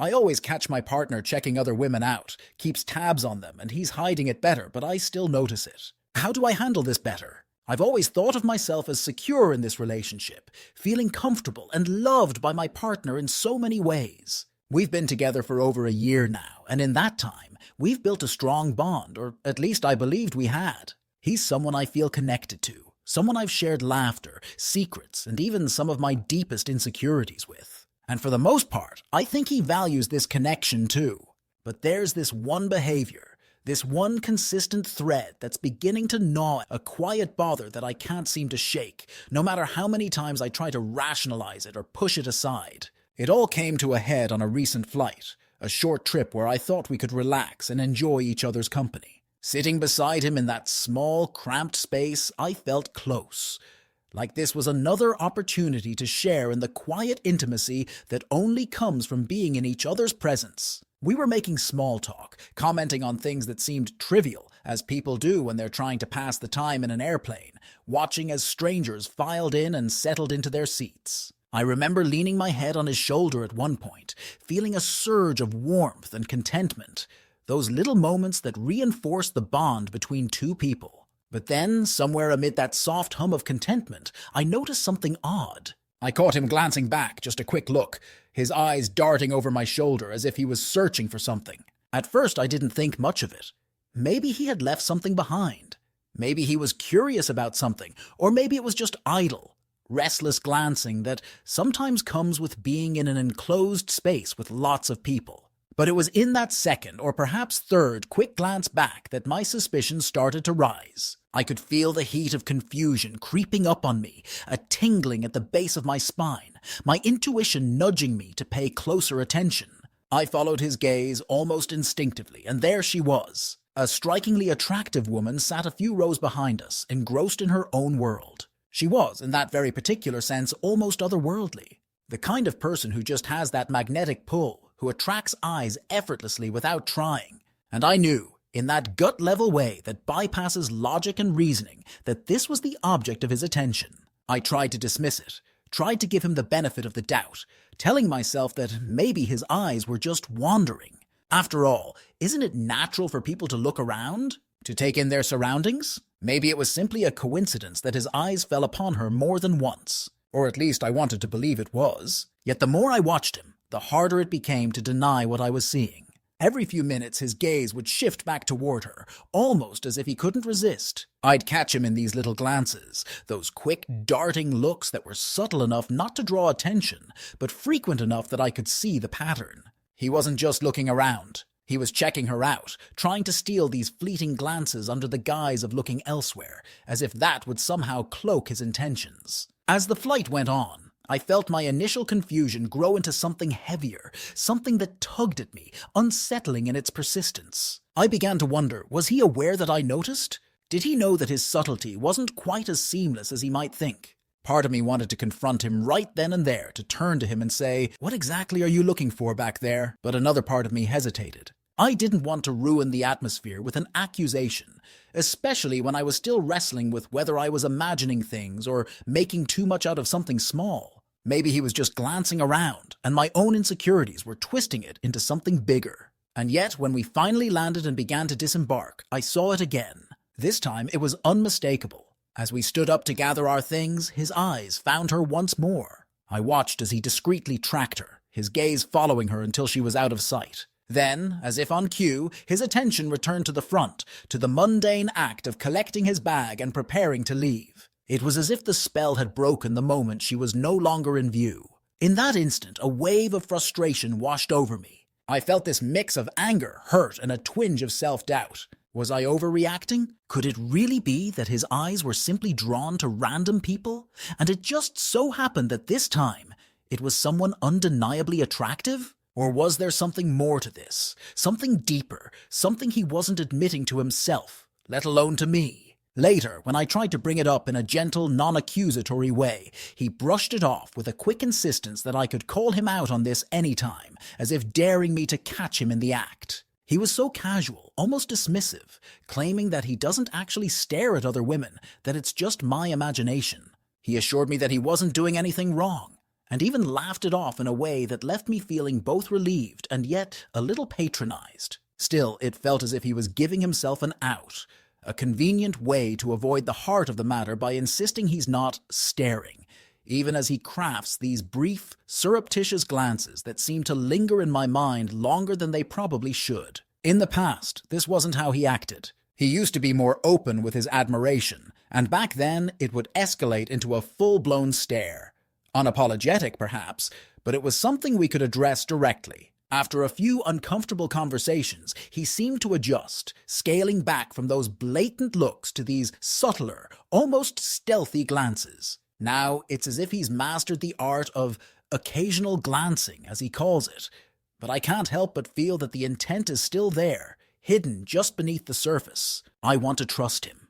I always catch my partner checking other women out, keeps tabs on them, and he's hiding it better, but I still notice it. How do I handle this better? I've always thought of myself as secure in this relationship, feeling comfortable and loved by my partner in so many ways. We've been together for over a year now, and in that time, we've built a strong bond, or at least I believed we had. He's someone I feel connected to, someone I've shared laughter, secrets, and even some of my deepest insecurities with. And for the most part, I think he values this connection too. But there's this one behavior, this one consistent thread that's beginning to gnaw, a quiet bother that I can't seem to shake, no matter how many times I try to rationalize it or push it aside. It all came to a head on a recent flight, a short trip where I thought we could relax and enjoy each other's company. Sitting beside him in that small, cramped space, I felt close. Like this was another opportunity to share in the quiet intimacy that only comes from being in each other's presence. We were making small talk, commenting on things that seemed trivial, as people do when they're trying to pass the time in an airplane, watching as strangers filed in and settled into their seats. I remember leaning my head on his shoulder at one point, feeling a surge of warmth and contentment, those little moments that reinforce the bond between two people. But then, somewhere amid that soft hum of contentment, I noticed something odd. I caught him glancing back, just a quick look, his eyes darting over my shoulder as if he was searching for something. At first, I didn't think much of it. Maybe he had left something behind. Maybe he was curious about something, or maybe it was just idle, restless glancing that sometimes comes with being in an enclosed space with lots of people. But it was in that second, or perhaps third, quick glance back that my suspicions started to rise. I could feel the heat of confusion creeping up on me, a tingling at the base of my spine, my intuition nudging me to pay closer attention. I followed his gaze almost instinctively, and there she was. A strikingly attractive woman sat a few rows behind us, engrossed in her own world. She was, in that very particular sense, almost otherworldly. The kind of person who just has that magnetic pull, who attracts eyes effortlessly without trying. And I knew, in that gut-level way that bypasses logic and reasoning, that this was the object of his attention. I tried to dismiss it, tried to give him the benefit of the doubt, telling myself that maybe his eyes were just wandering. After all, isn't it natural for people to look around, to take in their surroundings? Maybe it was simply a coincidence that his eyes fell upon her more than once. Or at least I wanted to believe it was. Yet the more I watched him, the harder it became to deny what I was seeing. Every few minutes his gaze would shift back toward her, almost as if he couldn't resist. I'd catch him in these little glances, those quick, darting looks that were subtle enough not to draw attention, but frequent enough that I could see the pattern. He wasn't just looking around. He was checking her out, trying to steal these fleeting glances under the guise of looking elsewhere, as if that would somehow cloak his intentions. As the flight went on, I felt my initial confusion grow into something heavier, something that tugged at me, unsettling in its persistence. I began to wonder, was he aware that I noticed? Did he know that his subtlety wasn't quite as seamless as he might think? Part of me wanted to confront him right then and there, to turn to him and say, "What exactly are you looking for back there?" But another part of me hesitated. I didn't want to ruin the atmosphere with an accusation, especially when I was still wrestling with whether I was imagining things or making too much out of something small. Maybe he was just glancing around, and my own insecurities were twisting it into something bigger. And yet, when we finally landed and began to disembark, I saw it again. This time, it was unmistakable. As we stood up to gather our things, his eyes found her once more. I watched as he discreetly tracked her, his gaze following her until she was out of sight. Then, as if on cue, his attention returned to the front, to the mundane act of collecting his bag and preparing to leave. It was as if the spell had broken the moment she was no longer in view. In that instant, a wave of frustration washed over me. I felt this mix of anger, hurt, and a twinge of self-doubt. Was I overreacting? Could it really be that his eyes were simply drawn to random people? And it just so happened that this time, it was someone undeniably attractive? Or was there something more to this? Something deeper, something he wasn't admitting to himself, let alone to me? Later, when I tried to bring it up in a gentle, non-accusatory way, he brushed it off with a quick insistence that I could call him out on this anytime, as if daring me to catch him in the act. He was so casual, almost dismissive, claiming that he doesn't actually stare at other women, that it's just my imagination. He assured me that he wasn't doing anything wrong. and even laughed it off in a way that left me feeling both relieved and yet a little patronized. Still, it felt as if he was giving himself an out, a convenient way to avoid the heart of the matter by insisting he's not staring, even as he crafts these brief, surreptitious glances that seem to linger in my mind longer than they probably should. In the past, this wasn't how he acted. He used to be more open with his admiration, and back then it would escalate into a full-blown stare. Unapologetic, perhaps, but it was something we could address directly. After a few uncomfortable conversations, he seemed to adjust, scaling back from those blatant looks to these subtler, almost stealthy glances. Now, it's as if he's mastered the art of occasional glancing, as he calls it. But I can't help but feel that the intent is still there, hidden just beneath the surface. I want to trust him.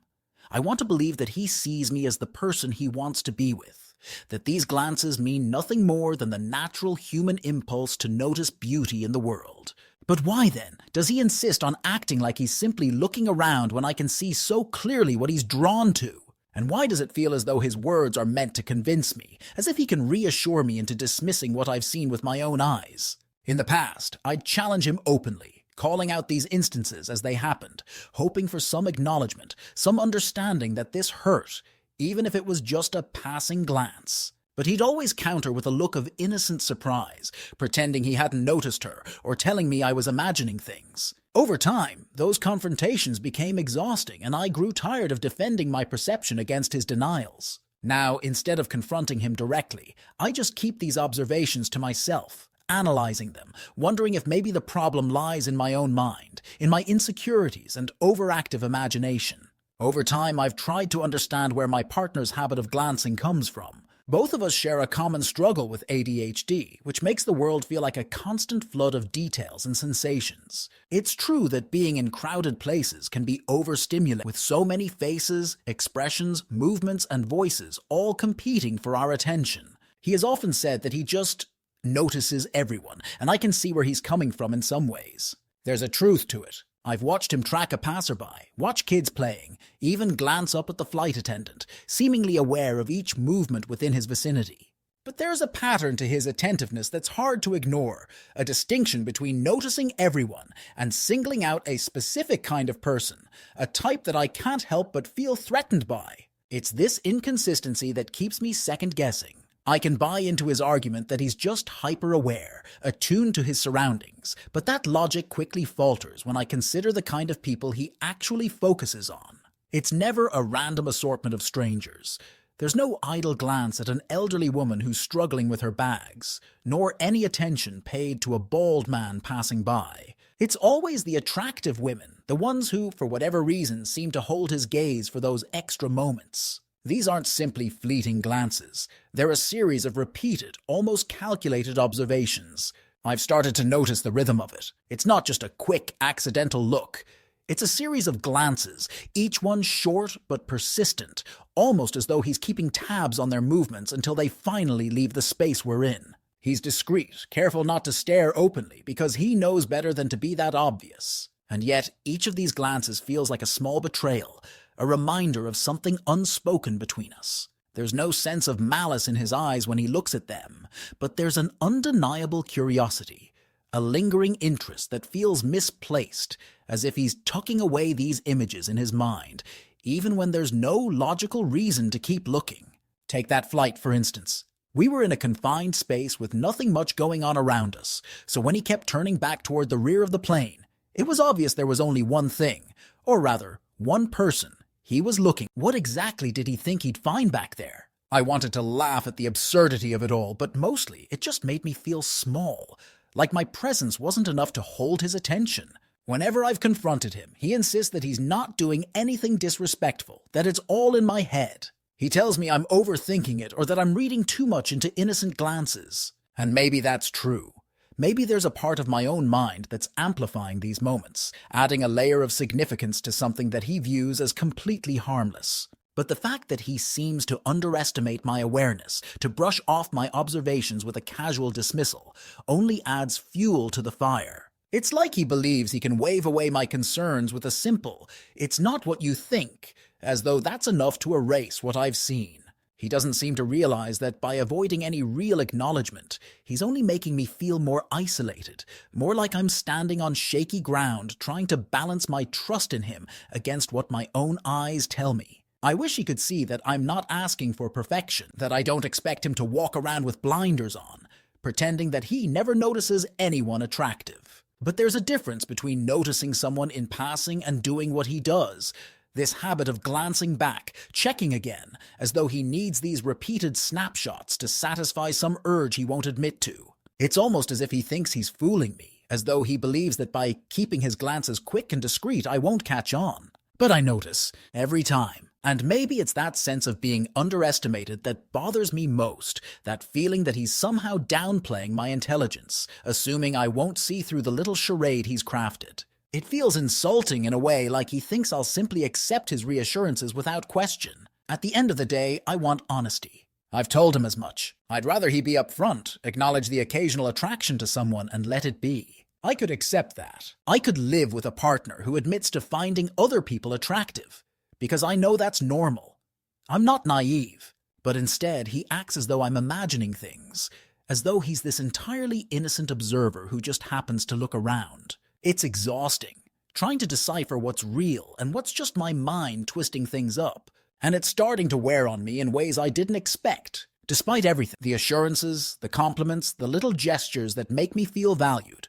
I want to believe that he sees me as the person he wants to be with, that these glances mean nothing more than the natural human impulse to notice beauty in the world. But why then does he insist on acting like he's simply looking around when I can see so clearly what he's drawn to? And why does it feel as though his words are meant to convince me, as if he can reassure me into dismissing what I've seen with my own eyes? In the past, I'd challenge him openly, calling out these instances as they happened, hoping for some acknowledgement, some understanding that this hurt, even if it was just a passing glance. But he'd always counter with a look of innocent surprise, pretending he hadn't noticed her or telling me I was imagining things. Over time, those confrontations became exhausting, and I grew tired of defending my perception against his denials. Now, instead of confronting him directly, I just keep these observations to myself, analyzing them, wondering if maybe the problem lies in my own mind, in my insecurities and overactive imagination. Over time, I've tried to understand where my partner's habit of glancing comes from. Both of us share a common struggle with ADHD, which makes the world feel like a constant flood of details and sensations. It's true that being in crowded places can be overstimulating, with so many faces, expressions, movements, and voices all competing for our attention. He has often said that he just notices everyone, and I can see where he's coming from in some ways. There's a truth to it. I've watched him track a passerby, watch kids playing, even glance up at the flight attendant, seemingly aware of each movement within his vicinity. But there's a pattern to his attentiveness that's hard to ignore, a distinction between noticing everyone and singling out a specific kind of person, a type that I can't help but feel threatened by. It's this inconsistency that keeps me second-guessing. I can buy into his argument that he's just hyper-aware, attuned to his surroundings, but that logic quickly falters when I consider the kind of people he actually focuses on. It's never a random assortment of strangers. There's no idle glance at an elderly woman who's struggling with her bags, nor any attention paid to a bald man passing by. It's always the attractive women, the ones who, for whatever reason, seem to hold his gaze for those extra moments. These aren't simply fleeting glances. They're a series of repeated, almost calculated observations. I've started to notice the rhythm of it. It's not just a quick, accidental look. It's a series of glances, each one short but persistent, almost as though he's keeping tabs on their movements until they finally leave the space we're in. He's discreet, careful not to stare openly, because he knows better than to be that obvious. And yet, each of these glances feels like a small betrayal, a reminder of something unspoken between us. There's no sense of malice in his eyes when he looks at them, but there's an undeniable curiosity, a lingering interest that feels misplaced, as if he's tucking away these images in his mind, even when there's no logical reason to keep looking. Take that flight, for instance. We were in a confined space with nothing much going on around us, so when he kept turning back toward the rear of the plane, it was obvious there was only one thing, or rather, one person, he was looking. What exactly did he think he'd find back there? I wanted to laugh at the absurdity of it all, but mostly it just made me feel small, like my presence wasn't enough to hold his attention. Whenever I've confronted him, he insists that he's not doing anything disrespectful, that it's all in my head. He tells me I'm overthinking it or that I'm reading too much into innocent glances. And maybe that's true. Maybe there's a part of my own mind that's amplifying these moments, adding a layer of significance to something that he views as completely harmless. But the fact that he seems to underestimate my awareness, to brush off my observations with a casual dismissal, only adds fuel to the fire. It's like he believes he can wave away my concerns with a simple, "It's not what you think," as though that's enough to erase what I've seen. He doesn't seem to realize that by avoiding any real acknowledgement, he's only making me feel more isolated, more like I'm standing on shaky ground trying to balance my trust in him against what my own eyes tell me. I wish he could see that I'm not asking for perfection, that I don't expect him to walk around with blinders on, pretending that he never notices anyone attractive. But there's a difference between noticing someone in passing and doing what he does. This habit of glancing back, checking again, as though he needs these repeated snapshots to satisfy some urge he won't admit to. It's almost as if he thinks he's fooling me, as though he believes that by keeping his glances quick and discreet I won't catch on. But I notice, every time. And maybe it's that sense of being underestimated that bothers me most, that feeling that he's somehow downplaying my intelligence, assuming I won't see through the little charade he's crafted. It feels insulting in a way, like he thinks I'll simply accept his reassurances without question. At the end of the day, I want honesty. I've told him as much. I'd rather he be upfront, acknowledge the occasional attraction to someone, and let it be. I could accept that. I could live with a partner who admits to finding other people attractive, because I know that's normal. I'm not naive, but instead he acts as though I'm imagining things, as though he's this entirely innocent observer who just happens to look around. It's exhausting, trying to decipher what's real and what's just my mind twisting things up. And it's starting to wear on me in ways I didn't expect. Despite everything, the assurances, the compliments, the little gestures that make me feel valued,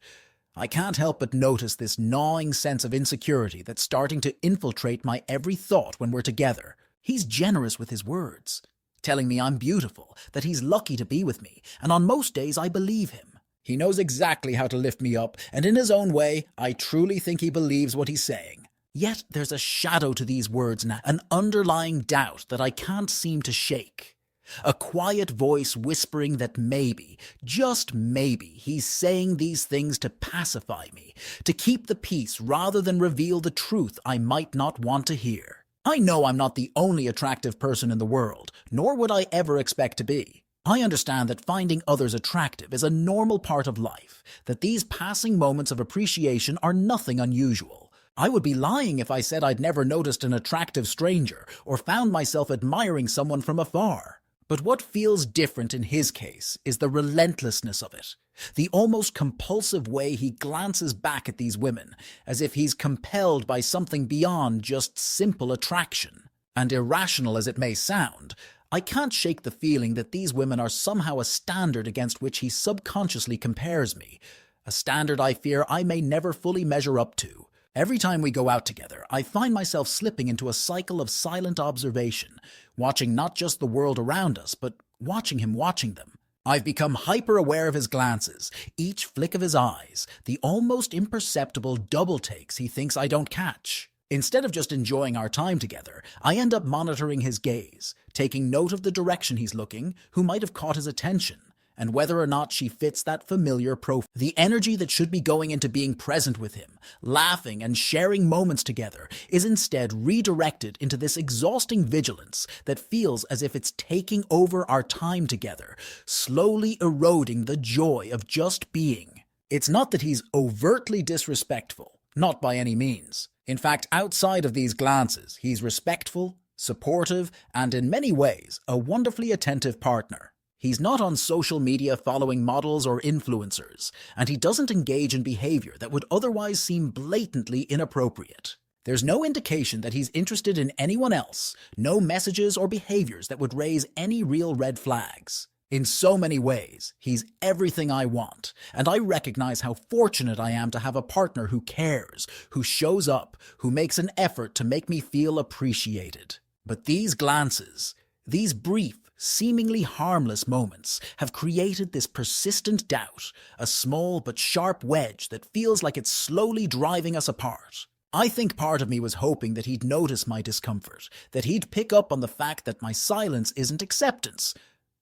I can't help but notice this gnawing sense of insecurity that's starting to infiltrate my every thought when we're together. He's generous with his words, telling me I'm beautiful, that he's lucky to be with me, and on most days I believe him. He knows exactly how to lift me up, and in his own way, I truly think he believes what he's saying. Yet there's a shadow to these words now, an underlying doubt that I can't seem to shake. A quiet voice whispering that maybe, just maybe, he's saying these things to pacify me, to keep the peace rather than reveal the truth I might not want to hear. I know I'm not the only attractive person in the world, nor would I ever expect to be. I understand that finding others attractive is a normal part of life, that these passing moments of appreciation are nothing unusual. I would be lying if I said I'd never noticed an attractive stranger or found myself admiring someone from afar. But what feels different in his case is the relentlessness of it, the almost compulsive way he glances back at these women, as if he's compelled by something beyond just simple attraction. And irrational as it may sound, I can't shake the feeling that these women are somehow a standard against which he subconsciously compares me, a standard I fear I may never fully measure up to. Every time we go out together, I find myself slipping into a cycle of silent observation, watching not just the world around us, but watching him watching them. I've become hyper-aware of his glances, each flick of his eyes, the almost imperceptible double takes he thinks I don't catch. Instead of just enjoying our time together, I end up monitoring his gaze, taking note of the direction he's looking, who might have caught his attention, and whether or not she fits that familiar profile. The energy that should be going into being present with him, laughing and sharing moments together, is instead redirected into this exhausting vigilance that feels as if it's taking over our time together, slowly eroding the joy of just being. It's not that he's overtly disrespectful, not by any means. In fact, outside of these glances, he's respectful, supportive, and in many ways, a wonderfully attentive partner. He's not on social media following models or influencers, and he doesn't engage in behavior that would otherwise seem blatantly inappropriate. There's no indication that he's interested in anyone else, no messages or behaviors that would raise any real red flags. In so many ways, he's everything I want, and I recognize how fortunate I am to have a partner who cares, who shows up, who makes an effort to make me feel appreciated. But these glances, these brief, seemingly harmless moments, have created this persistent doubt, a small but sharp wedge that feels like it's slowly driving us apart. I think part of me was hoping that he'd notice my discomfort, that he'd pick up on the fact that my silence isn't acceptance,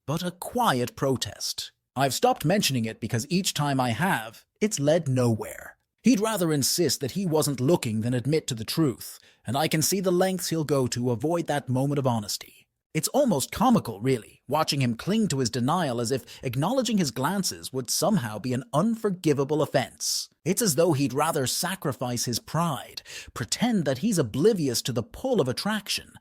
but a quiet protest. I've stopped mentioning it because each time I have, it's led nowhere. He'd rather insist that he wasn't looking than admit to the truth, and I can see the lengths he'll go to avoid that moment of honesty. It's almost comical, really, watching him cling to his denial as if acknowledging his glances would somehow be an unforgivable offense. It's as though he'd rather sacrifice his pride, pretend that he's oblivious to the pull of attraction,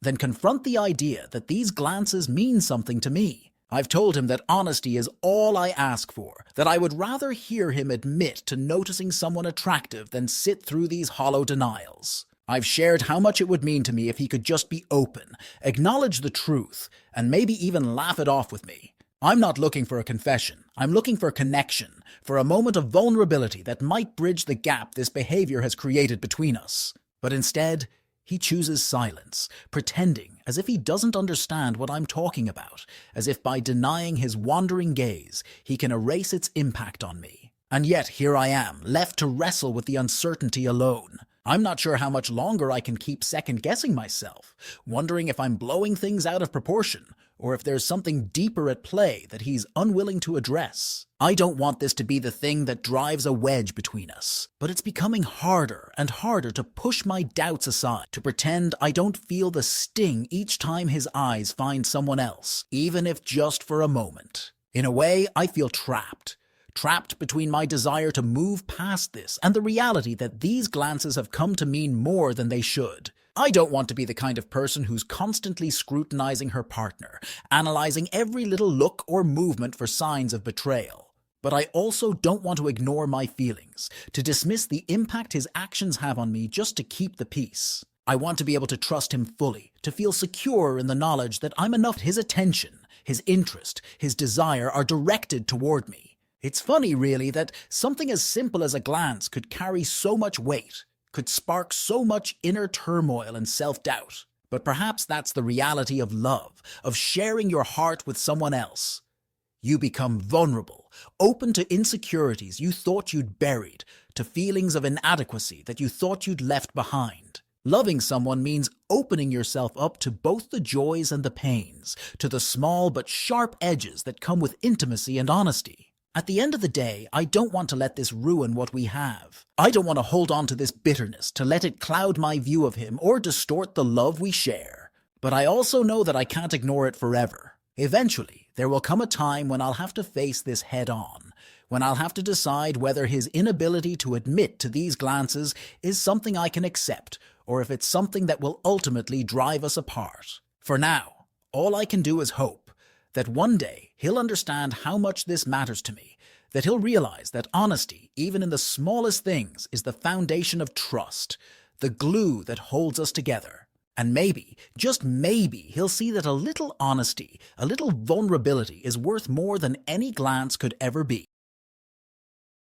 then confront the idea that these glances mean something to me. I've told him that honesty is all I ask for, that I would rather hear him admit to noticing someone attractive than sit through these hollow denials. I've shared how much it would mean to me if he could just be open, acknowledge the truth, and maybe even laugh it off with me. I'm not looking for a confession. I'm looking for connection, for a moment of vulnerability that might bridge the gap this behavior has created between us. But instead, he chooses silence, pretending as if he doesn't understand what I'm talking about, as if by denying his wandering gaze, he can erase its impact on me. And yet here I am, left to wrestle with the uncertainty alone. I'm not sure how much longer I can keep second-guessing myself, wondering if I'm blowing things out of proportion, or if there's something deeper at play that he's unwilling to address. I don't want this to be the thing that drives a wedge between us, but it's becoming harder and harder to push my doubts aside, to pretend I don't feel the sting each time his eyes find someone else, even if just for a moment. In a way, I feel trapped between my desire to move past this and the reality that these glances have come to mean more than they should. I don't want to be the kind of person who's constantly scrutinizing her partner, analyzing every little look or movement for signs of betrayal. But I also don't want to ignore my feelings, to dismiss the impact his actions have on me just to keep the peace. I want to be able to trust him fully, to feel secure in the knowledge that I'm enough. His attention, his interest, his desire are directed toward me. It's funny, really, that something as simple as a glance could carry so much weight, could spark so much inner turmoil and self-doubt. But perhaps that's the reality of love, of sharing your heart with someone else. You become vulnerable, open to insecurities you thought you'd buried, to feelings of inadequacy that you thought you'd left behind. Loving someone means opening yourself up to both the joys and the pains, to the small but sharp edges that come with intimacy and honesty. At the end of the day, I don't want to let this ruin what we have. I don't want to hold on to this bitterness, to let it cloud my view of him or distort the love we share. But I also know that I can't ignore it forever. Eventually, there will come a time when I'll have to face this head on, when I'll have to decide whether his inability to admit to these glances is something I can accept, or if it's something that will ultimately drive us apart. For now, all I can do is hope that one day he'll understand how much this matters to me, that he'll realize that honesty, even in the smallest things, is the foundation of trust, the glue that holds us together. And maybe, just maybe, he'll see that a little honesty, a little vulnerability is worth more than any glance could ever be.